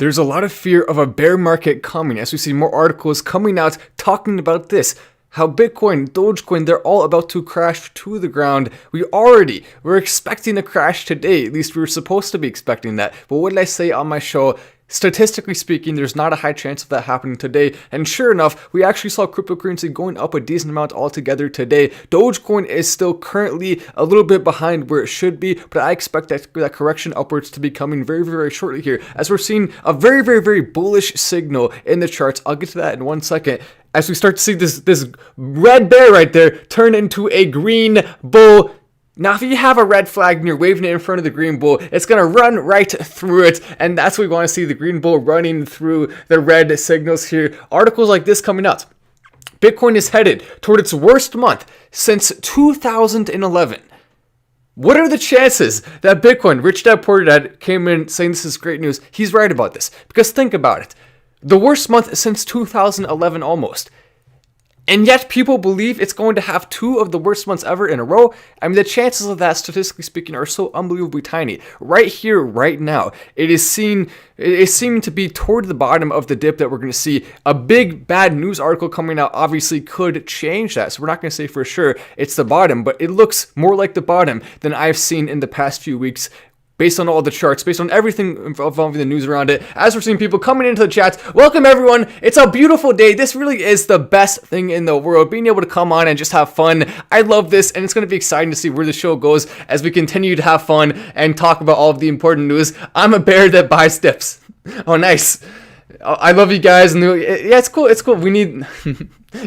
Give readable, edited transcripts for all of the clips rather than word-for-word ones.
There's a lot of fear of a bear market coming as we see more articles coming out talking about this. How Bitcoin, Dogecoin, they're all about to crash to the ground. We're expecting a crash today. At least we were supposed to be expecting that. But what did I say on my show? Statistically speaking, there's not a high chance of that happening today. And sure enough, we actually saw cryptocurrency going up a decent amount altogether today. Dogecoin is still currently a little bit behind where it should be, but I expect that correction upwards to be coming very, very shortly here, as we're seeing a very, very, very bullish signal in the charts. I'll get to that in 1 second. As we start to see this red bear right there turn into a green bull. Now, if you have a red flag and you're waving it in front of the green bull, it's going to run right through it. And that's what we want to see, the green bull running through the red signals here. Articles like this coming out. Bitcoin is headed toward its worst month since 2011. What are the chances that Bitcoin, Rich Dad Poor Dad, came in saying this is great news? He's right about this. Because think about it. The worst month since 2011 almost. And yet people believe it's going to have two of the worst months ever in a row. I mean, the chances of that, statistically speaking, are so unbelievably tiny. Right here, right now, it is seeming to be toward the bottom of the dip that we're going to see. A big bad news article coming out obviously could change that. So we're not going to say for sure it's the bottom, but it looks more like the bottom than I've seen in the past few weeks. Based on all the charts, based on everything involving the news around it, as we're seeing people coming into the chats. Welcome everyone, it's a beautiful day. This really is the best thing in the world, being able to come on and just have fun. I love this, and it's going to be exciting to see where the show goes as we continue to have fun and talk about all of the important news. I'm a bear that buys dips. Oh, nice. I love you guys. And yeah, it's cool. We need,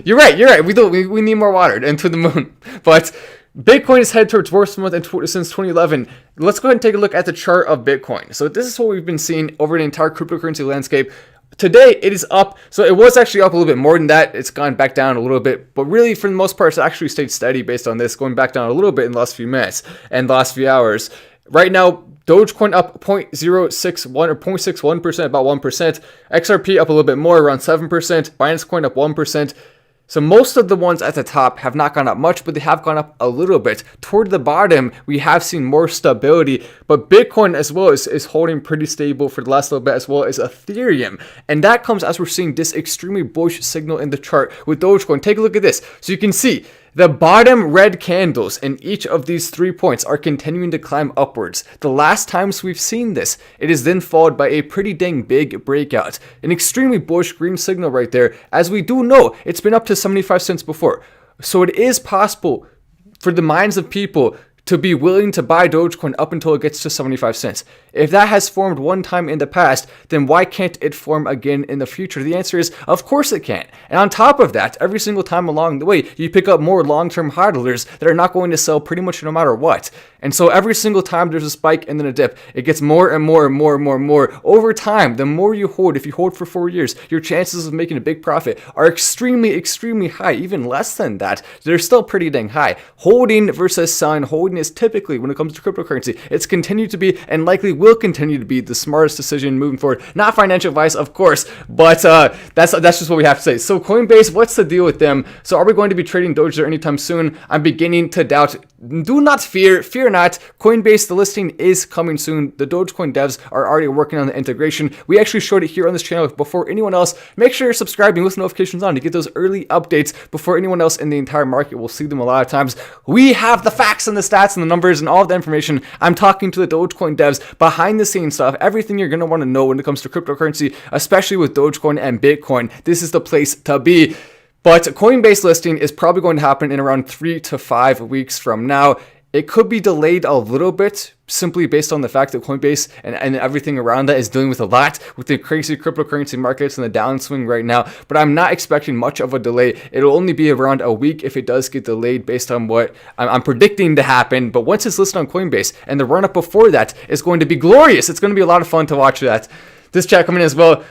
you're right. We need more water and to the moon, but Bitcoin is headed towards worst month since 2011. Let's go ahead and take a look at the chart of Bitcoin. So this is what we've been seeing over the entire cryptocurrency landscape. Today, it is up. So it was actually up a little bit more than that. It's gone back down a little bit. But really, for the most part, it's actually stayed steady based on this, going back down a little bit in the last few minutes and the last few hours. Right now, Dogecoin up 0.061 or 0.61%, about 1%. XRP up a little bit more, around 7%. Binance Coin up 1%. So most of the ones at the top have not gone up much, but they have gone up a little bit. Toward the bottom, we have seen more stability, but Bitcoin as well is holding pretty stable for the last little bit, as well as Ethereum. And that comes as we're seeing this extremely bullish signal in the chart with Dogecoin. Take a look at this. So you can see the bottom red candles in each of these 3 points are continuing to climb upwards. The last times we've seen this, it is then followed by a pretty dang big breakout. An extremely bullish green signal right there. As we do know, it's been up to 75 cents before. So it is possible for the minds of people to be willing to buy Dogecoin up until it gets to 75 cents. If that has formed one time in the past, then why can't it form again in the future? The answer is, of course it can. And on top of that, every single time along the way, you pick up more long-term hodlers that are not going to sell pretty much no matter what. And so every single time there's a spike and then a dip, it gets more and more and more and more and more. Over time, the more you hold, if you hold for 4 years, your chances of making a big profit are extremely, extremely high. Even less than that, they're still pretty dang high. Holding versus selling. Holding is typically, when it comes to cryptocurrency, it's continued to be and likely will continue to be the smartest decision moving forward. Not financial advice, of course, but that's just what we have to say. So Coinbase, what's the deal with them? So are we going to be trading Doge there anytime soon? I'm beginning to doubt. Do not fear not. Coinbase, the listing is coming soon. The Dogecoin devs are already working on the integration. We actually showed it here on this channel before anyone else. Make sure you're subscribing with notifications on to get those early updates before anyone else in the entire market will see them a lot of times. We have the facts and the stats and the numbers and all of the information. I'm talking to the Dogecoin devs, behind the scenes stuff, everything you're going to want to know when it comes to cryptocurrency, especially with Dogecoin and Bitcoin. This is the place to be. But Coinbase listing is probably going to happen in around 3 to 5 weeks from now. It could be delayed a little bit simply based on the fact that Coinbase and everything around that is dealing with a lot with the crazy cryptocurrency markets and the downswing right now. But I'm not expecting much of a delay. It'll only be around a week if it does get delayed based on what I'm predicting to happen. But once it's listed on Coinbase and the run up before that is going to be glorious. It's going to be a lot of fun to watch that. This chat coming in as well.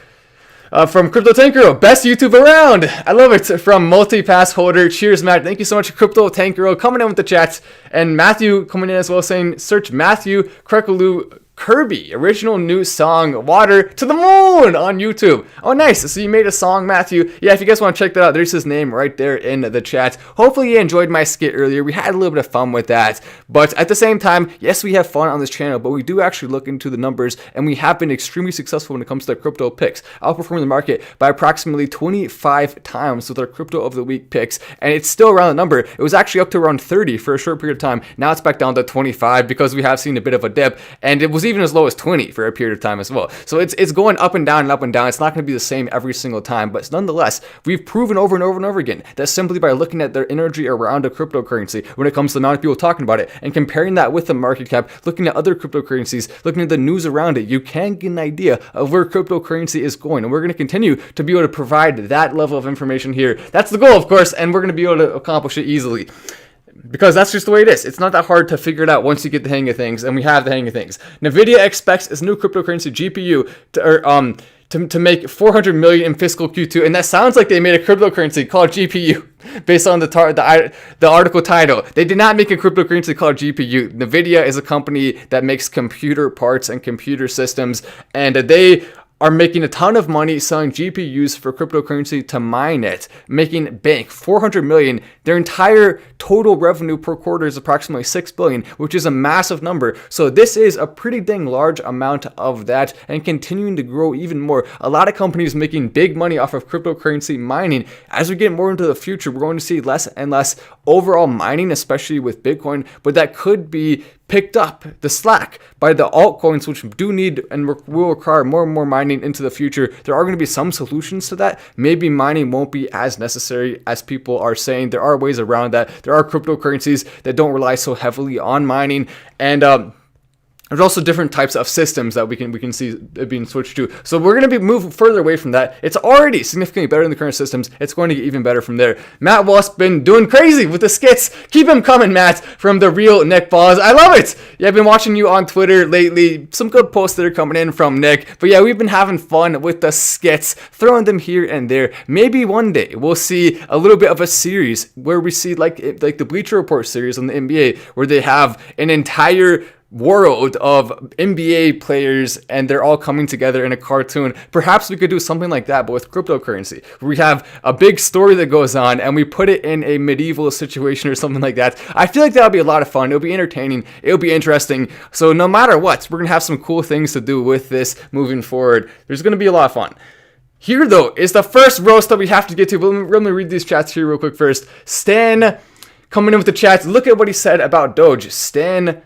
From Crypto Tankero, best YouTube around. I love it. From Multi-Pass Holder. Cheers, Matt. Thank you so much, Crypto Tankero, coming in with the chat. And Matthew coming in as well, saying, search Matthew Krekulu Kirby, original new song, Water to the Moon on YouTube. Oh, nice. So you made a song, Matthew. Yeah, if you guys want to check that out, there's his name right there in the chat. Hopefully you enjoyed my skit earlier. We had a little bit of fun with that. But at the same time, yes, we have fun on this channel, but we do actually look into the numbers, and we have been extremely successful when it comes to crypto picks, outperforming the market by approximately 25 times with our crypto of the week picks. And it's still around the number. It was actually up to around 30 for a short period of time. Now it's back down to 25 because we have seen a bit of a dip, and it was even as low as 20 for a period of time as well. So it's going up and down and up and down. It's not going to be the same every single time, but nonetheless, we've proven over and over and over again that simply by looking at their energy around a cryptocurrency when it comes to the amount of people talking about it and comparing that with the market cap, looking at other cryptocurrencies, looking at the news around it, you can get an idea of where cryptocurrency is going. And we're going to continue to be able to provide that level of information here. That's the goal, of course, and we're going to be able to accomplish it easily, because that's just the way it is. It's not that hard to figure it out once you get the hang of things, and we have the hang of things. NVIDIA expects its new cryptocurrency GPU to make 400 million in fiscal Q2, and that sounds like they made a cryptocurrency called GPU based on the article title. They did not make a cryptocurrency called GPU. NVIDIA is a company that makes computer parts and computer systems, and they are making a ton of money selling GPUs for cryptocurrency to mine it, making bank 400 million. Their entire total revenue per quarter is approximately 6 billion, which is a massive number. So this is a pretty dang large amount of that, and continuing to grow even more. A lot of companies making big money off of cryptocurrency mining. As we get more into the future, we're going to see less and less overall mining, especially with Bitcoin, but that could be picked up the slack by the altcoins, which do need and will require more and more mining into the future. There are going to be some solutions to that. Maybe mining won't be as necessary as people are saying. There are ways around that. There are cryptocurrencies that don't rely so heavily on mining, and there's also different types of systems that we can see being switched to. So we're going to be moving further away from that. It's already significantly better than the current systems. It's going to get even better from there. Matt Wasp's been doing crazy with the skits. Keep him coming, Matt, from the real Nick Balls. I love it. Yeah, I've been watching you on Twitter lately. Some good posts that are coming in from Nick. But yeah, we've been having fun with the skits, throwing them here and there. Maybe one day we'll see a little bit of a series where we see like the Bleacher Report series on the NBA, where they have an entire world of NBA players and they're all coming together in a cartoon. Perhaps we could do something like that, but with cryptocurrency. We have a big story that goes on and we put it in a medieval situation or something like that. I feel like that'll be a lot of fun. It'll be entertaining. It'll be interesting. So no matter what, we're going to have some cool things to do with this moving forward. There's going to be a lot of fun. Here, though, is the first roast that we have to get to. But let me read these chats here real quick first. Stan coming in with the chats. Look at what he said about Doge. Stan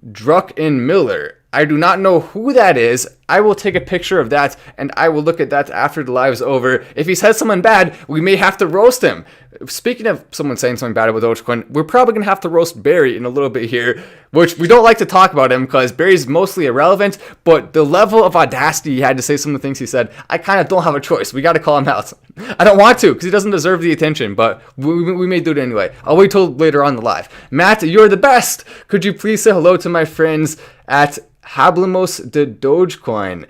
Druckenmiller. I do not know who that is. I will take a picture of that and I will look at that after the live is over. If he says something bad, we may have to roast him. Speaking of someone saying something bad about Dogecoin, we're probably going to have to roast Barry in a little bit here, which we don't like to talk about him because Barry's mostly irrelevant, but the level of audacity he had to say some of the things he said, I kind of don't have a choice. We got to call him out. I don't want to because he doesn't deserve the attention, but we may do it anyway. I'll wait till later on the live. Matt, you're the best. Could you please say hello to my friends at Hablamos de Dogecoin?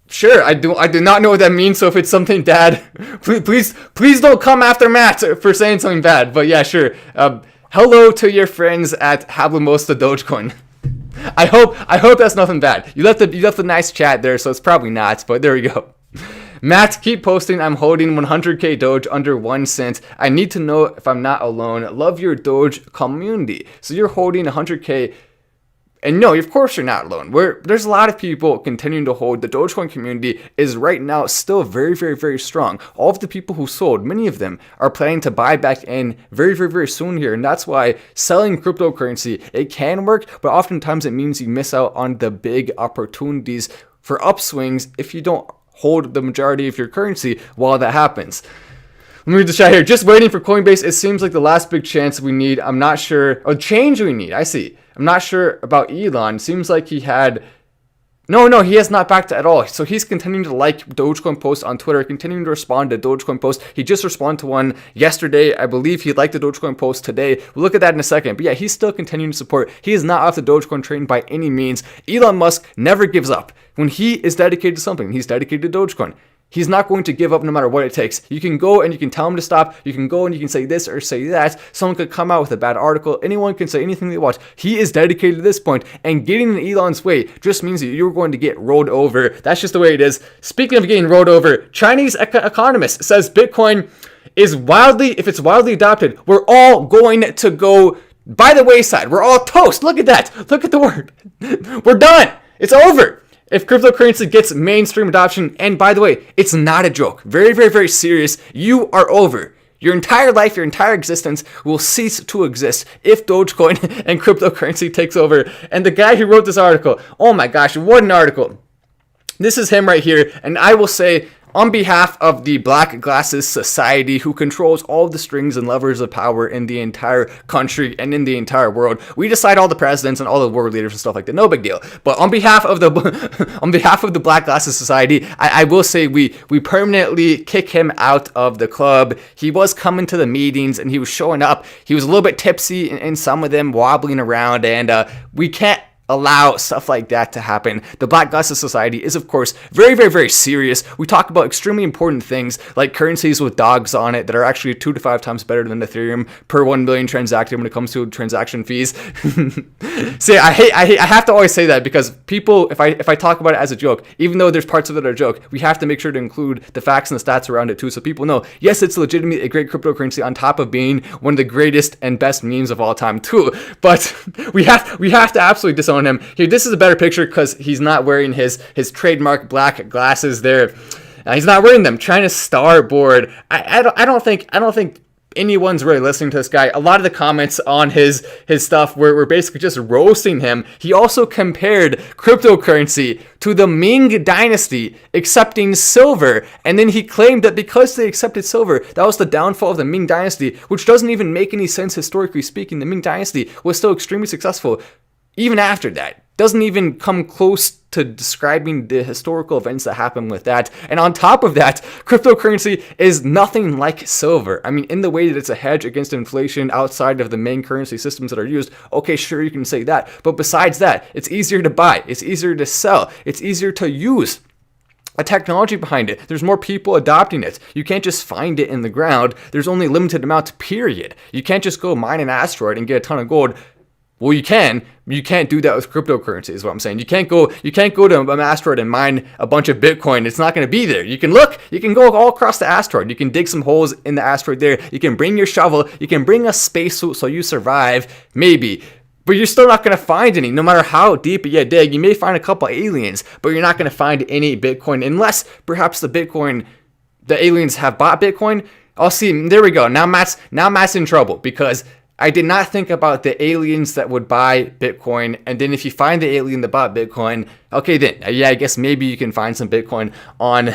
Sure, I do not know what that means, so if it's something bad, please don't come after Matt for saying something bad. But yeah, sure. Hello to your friends at Hablamos de Dogecoin. I hope that's nothing bad. You left a nice chat there, so it's probably not, but there we go. Matt, keep posting. I'm holding 100k Doge under 1 cent. I need to know if I'm not alone. Love your Doge community. So you're holding 100k. And no, of course you're not alone. There's a lot of people continuing to hold. The Dogecoin community is right now still very, very, very strong. All of the people who sold, many of them are planning to buy back in very, very, very soon here. And that's why selling cryptocurrency, it can work, but oftentimes it means you miss out on the big opportunities for upswings if you don't hold the majority of your currency while that happens. Let me read the chat here. Just waiting for Coinbase. It seems like the last big chance we need. I'm not sure. Oh, change we need. I see. I'm not sure about Elon. Seems like he had... No, he has not backed at all. So he's continuing to like Dogecoin posts on Twitter, continuing to respond to Dogecoin posts. He just responded to one yesterday. I believe he liked the Dogecoin post today. We'll look at that in a second. But yeah, he's still continuing to support. He is not off the Dogecoin train by any means. Elon Musk never gives up. When he is dedicated to something, he's dedicated to Dogecoin. He's not going to give up no matter what it takes. You can go and you can tell him to stop. You can go and you can say this or say that. Someone could come out with a bad article. Anyone can say anything they want. He is dedicated to this point, and getting in Elon's way just means that you're going to get rolled over. That's just the way it is. Speaking of getting rolled over, Chinese economist says Bitcoin is if it's widely adopted, we're all going to go by the wayside. We're all toast. Look at that. Look at the word. We're done. It's over. If cryptocurrency gets mainstream adoption, and by the way, it's not a joke, very, very, very serious, you are over. Your entire life, your entire existence will cease to exist if Dogecoin and cryptocurrency takes over. And the guy who wrote this article, oh my gosh, what an article. This is him right here, and I will say, on behalf of the Black Glasses Society, who controls all the strings and levers of power in the entire country and in the entire world, we decide all the presidents and all the world leaders and stuff like that. No big deal. But on behalf of the Black Glasses Society, I will say we permanently kick him out of the club. He was coming to the meetings and he was showing up. He was a little bit tipsy in some of them, wobbling around, and we can't allow stuff like that to happen. The Black Glasses Society is, of course, very, very, very serious. We talk about extremely important things like currencies with dogs on it that are actually 2 to 5 times better than Ethereum per 1 million transacted when it comes to transaction fees. See, I have to always say that because people, if I talk about it as a joke, even though there's parts of it that are a joke, we have to make sure to include the facts and the stats around it too, so people know, yes, it's legitimately a great cryptocurrency on top of being one of the greatest and best memes of all time too. But we have to absolutely disown him. Here, this is a better picture because he's not wearing his trademark black glasses there. He's not wearing them. China's starboard. I don't think anyone's really listening to this guy. A lot of the comments on his stuff were basically just roasting him. He also compared cryptocurrency to the Ming Dynasty accepting silver, and then he claimed that because they accepted silver, that was the downfall of the Ming Dynasty, which doesn't even make any sense historically speaking. The Ming Dynasty was still extremely successful even after that. Doesn't even come close to describing the historical events that happened with that. And on top of that, cryptocurrency is nothing like silver. I mean, in the way that it's a hedge against inflation outside of the main currency systems that are used, okay, sure, you can say that. But besides that, it's easier to buy, it's easier to sell, it's easier to use. A technology behind it. There's more people adopting it. You can't just find it in the ground. There's only a limited amount, period. You can't just go mine an asteroid and get a ton of gold. Well, you can. You can't do that with cryptocurrency is what I'm saying. You can't go to an asteroid and mine a bunch of Bitcoin. It's not going to be there. You can look. You can go all across the asteroid. You can dig some holes in the asteroid there. You can bring your shovel. You can bring a spacesuit so you survive. Maybe. But you're still not going to find any. No matter how deep you dig, you may find a couple aliens, but you're not going to find any Bitcoin unless perhaps the aliens have bought Bitcoin. I'll see. There we go. Now Matt's in trouble because I did not think about the aliens that would buy Bitcoin, and then if you find the alien that bought Bitcoin, okay then, yeah, I guess maybe you can find some Bitcoin on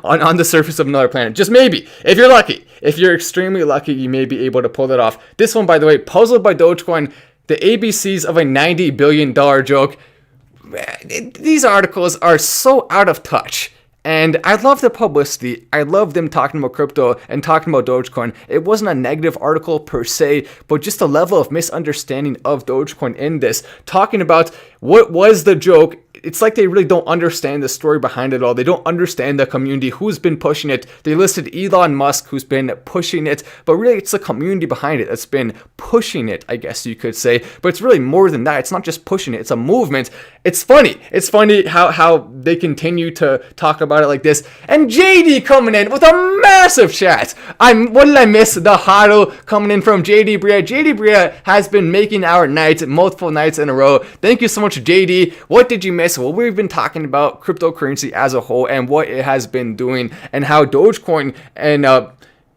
on the surface of another planet. Just maybe, if you're lucky. If you're extremely lucky, you may be able to pull that off. This one, by the way, puzzled by Dogecoin, the ABCs of a $90 billion joke. These articles are so out of touch. And I love the publicity. I love them talking about crypto and talking about Dogecoin. It wasn't a negative article per se, but just a level of misunderstanding of Dogecoin in this. Talking about what was the joke. It's like they really don't understand the story behind it all. They don't understand the community, who's been pushing it. They listed Elon Musk, who's been pushing it, but really it's the community behind it that's been pushing it, I guess you could say. But it's really more than that. It's not just pushing it. It's a movement. It's funny. It's funny how they continue to talk about it like this. And JD coming in with a massive chat. What did I miss? The hodl coming in from JD Bria. JD Bria has been making our nights multiple nights in a row. Thank you so much, JD. What did you miss? Well, we've been talking about cryptocurrency as a whole and what it has been doing and how Dogecoin and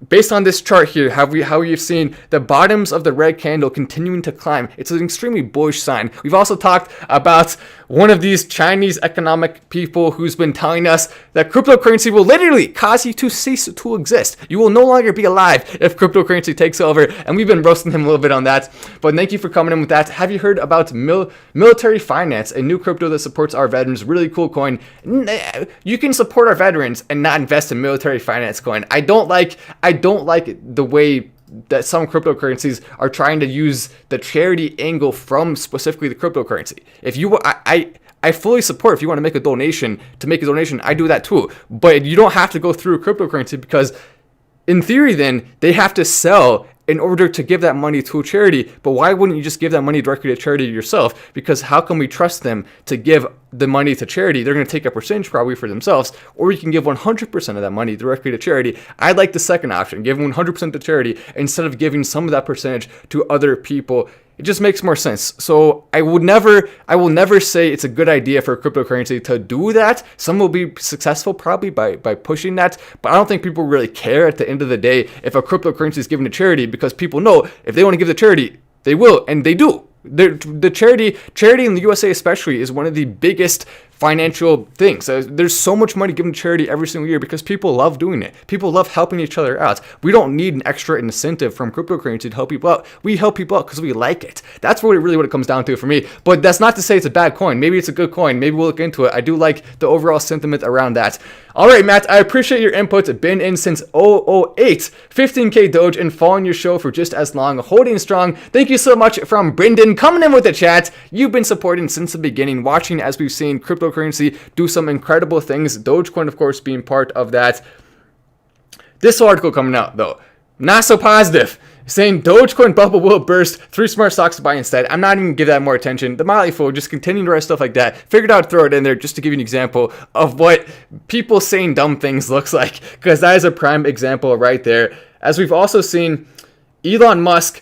based on this chart here, how you've seen the bottoms of the red candle continuing to climb. It's an extremely bullish sign. We've also talked about one of these Chinese economic people who's been telling us that cryptocurrency will literally cause you to cease to exist. You will no longer be alive if cryptocurrency takes over, and we've been roasting him a little bit on that. But thank you for coming in with that. Have you heard about military finance, a new crypto that supports our veterans? Really cool coin. You can support our veterans and not invest in military finance coin. I don't like the way that some cryptocurrencies are trying to use the charity angle from specifically the cryptocurrency. If you, I I fully support if you want to make a donation, I do that too. But you don't have to go through cryptocurrency, because in theory, then they have to sell in order to give that money to a charity. But why wouldn't you just give that money directly to charity yourself? Because how can we trust them to give the money to charity? They're going to take a percentage probably for themselves, or you can give 100% of that money directly to charity. I like the second option, give 100% to charity instead of giving some of that percentage to other people. It just makes more sense. So I will never say it's a good idea for cryptocurrency to do that. Some will be successful probably by pushing that, but I don't think people really care at the end of the day if a cryptocurrency is given to charity, because people know if they want to give to charity, they will, and they do. The charity in the USA especially is one of the biggest financial things. There's so much money given to charity every single year because people love doing it. People love helping each other out. We don't need an extra incentive from cryptocurrency to help people out. We help people out because we like it. That's what it comes down to for me. But that's not to say it's a bad coin. Maybe it's a good coin. Maybe we'll look into it. I do like the overall sentiment around that. All right, Matt, I appreciate your input. Been in since 008, 15K Doge, and following your show for just as long, holding strong. Thank you so much from Brendan coming in with the chat. You've been supporting since the beginning, watching as we've seen cryptocurrency do some incredible things. Dogecoin, of course, being part of that. This article coming out, though, not so positive. Saying Dogecoin bubble will burst, 3 smart stocks to buy instead. I'm not even going to give that more attention. The Motley Fool, just continuing to write stuff like that. Figured out to throw it in there just to give you an example of what people saying dumb things looks like, because that is a prime example right there. As we've also seen, Elon Musk,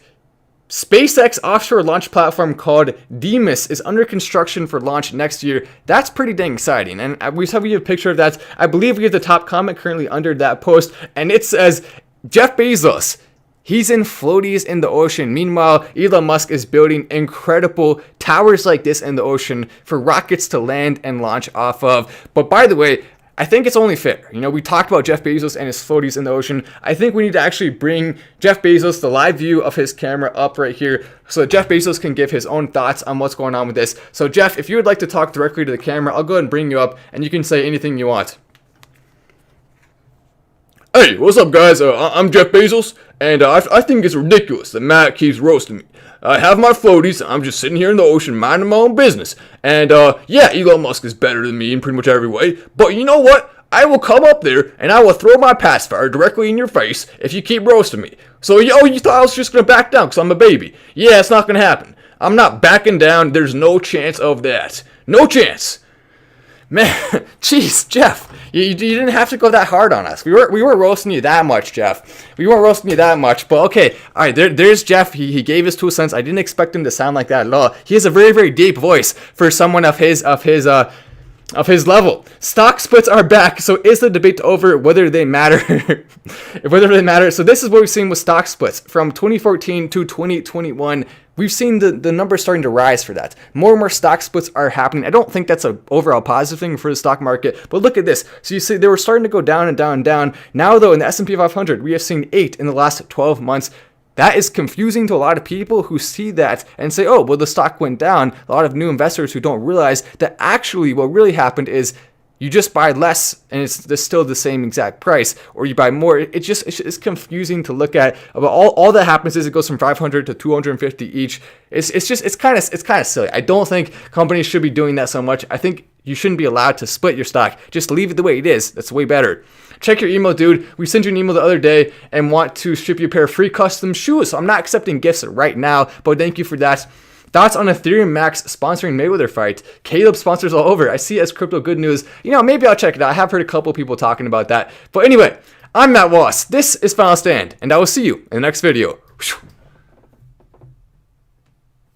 SpaceX offshore launch platform called Deimos is under construction for launch next year. That's pretty dang exciting. And we have a picture of that. I believe we have the top comment currently under that post, and it says, Jeff Bezos, he's in floaties in the ocean. Meanwhile, Elon Musk is building incredible towers like this in the ocean for rockets to land and launch off of. But by the way, I think it's only fair. You know, we talked about Jeff Bezos and his floaties in the ocean. I think we need to actually bring Jeff Bezos, the live view of his camera, up right here so that Jeff Bezos can give his own thoughts on what's going on with this. So Jeff, if you would like to talk directly to the camera, I'll go ahead and bring you up and you can say anything you want. Hey, what's up, guys? I'm Jeff Bezos, and I think it's ridiculous that Matt keeps roasting me. I have my floaties, I'm just sitting here in the ocean minding my own business. And, yeah, Elon Musk is better than me in pretty much every way, but you know what? I will come up there, and I will throw my pacifier directly in your face if you keep roasting me. So, you thought I was just gonna back down because I'm a baby. Yeah, it's not gonna happen. I'm not backing down, there's no chance of that. No chance. Man, jeez, Jeff, you didn't have to go that hard on us. We weren't roasting you that much, Jeff. We weren't roasting you that much, but okay. All right, there's Jeff. He gave his 2 cents. I didn't expect him to sound like that at all. He has a very, very deep voice for someone of his level. Stock splits are back, so is the debate over whether they matter? So this is what we've seen with stock splits from 2014 to 2021. We've seen the numbers starting to rise for that. More and more stock splits are happening. I don't think that's an overall positive thing for the stock market, but look at this. So you see they were starting to go down and down and down. Now though, in the S&P 500, we have seen 8 in the last 12 months. That is confusing to a lot of people who see that and say, oh, well, the stock went down. A lot of new investors who don't realize that actually what really happened is you just buy less and it's still the same exact price, or you buy more. It's confusing to look at. But all that happens is it goes from 500 to 250 each. It's kind of silly. I don't think companies should be doing that so much. I think you shouldn't be allowed to split your stock. Just leave it the way it is. That's way better. Check your email, dude. We sent you an email the other day and want to ship you a pair of free custom shoes. So I'm not accepting gifts right now, but thank you for that. Thoughts on Ethereum Max sponsoring Mayweather fight? Caleb sponsors all over. I see it as crypto good news. Maybe I'll check it out. I have heard a couple people talking about that. But anyway, I'm Matt Wallace. This is Final Stand, and I will see you in the next video.